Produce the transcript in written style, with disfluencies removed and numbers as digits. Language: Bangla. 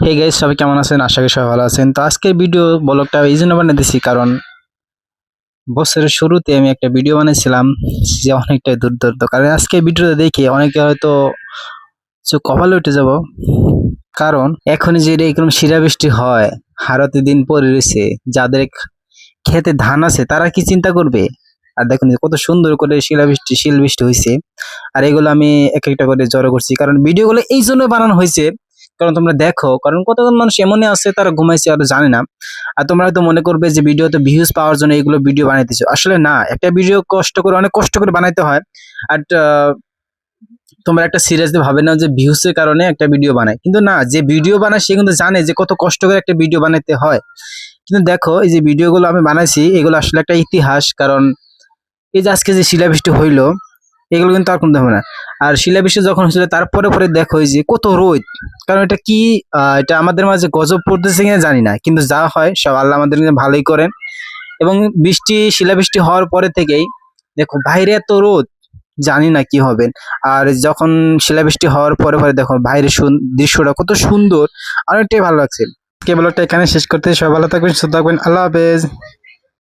হে গাইস, সবাই কেমন আছেন? আশা করি সবাই ভালো আছেন। তো আজকের ভিডিও ব্লগটা এই জন্য বানাইতেছি কারণ বছরের শুরুতে আমি একটা ভিডিও বানাইছিলাম যে অনেকটাই দুর্দান্ত। কারণ আজকে ভিডিওটা দেখে অনেকে হয়তো চোখ কপালে উঠে যাব। কারণ এখন যে এরকম শিলাবৃষ্টি হয়, হারতে দিন পরে রয়েছে, যাদের খেতে ধান আছে তারা কি চিন্তা করবে? আর দেখুন যে কত সুন্দর করে শিলবৃষ্টি হয়েছে। আর এগুলো আমি এক একটা করে জড়ো করছি, কারণ ভিডিওগুলো এই জন্য বানানো হয়েছে কারণ তোমরা দেখো, কারণ কতজন মানুষ এমনই আছে তারা ঘুমাইছে আর জানে না। আর তোমরা হয়তো মনে করবে যে ভিডিওতে ভিউজ পাওয়ার জন্য এগুলো ভিডিও বানাইতেছো, আসলে না। একটা ভিডিও অনেক কষ্ট করে বানাইতে হয়। আর তোমরা একটা সিরিয়াসলি ভাবে না যে ভিউজের কারণে একটা ভিডিও বানায়, কিন্তু না, যে ভিডিও বানায় সে কিন্তু জানে যে কত কষ্ট করে একটা ভিডিও বানাইতে হয়। কিন্তু দেখো, এই যে ভিডিওগুলো আমি বানাইছি এগুলো আসলে একটা ইতিহাস। কারণ এই যে আজকে যে শিলাবৃষ্টি হইলো, এগুলো কিন্তু আর কোনো হবে না। আর শিলাবৃষ্টি যখন হয়েছিল তারপরে পরে দেখো এই যে কত রোদ। কারণ এটা কি, এটা আমাদের মাঝে গজব পড়তেছে কিনা জানি না, কিন্তু যা হয় সব আল্লাহ আমাদের জন্য ভালোই করেন। এবং শিলাবৃষ্টি হওয়ার পরে থেকেই দেখো বাইরে এত রোদ, জানি না কি হবে। আর যখন শিলাবৃষ্টি হওয়ার পরে পরে দেখো বাইরের দৃশ্যটা কত সুন্দর, অনেকটাই ভালো লাগছে। কেবলটা এখানে শেষ করতে, সবাই ভালো থাকবেন, সুস্থ থাকবেন, আল্লাহ হাফেজ।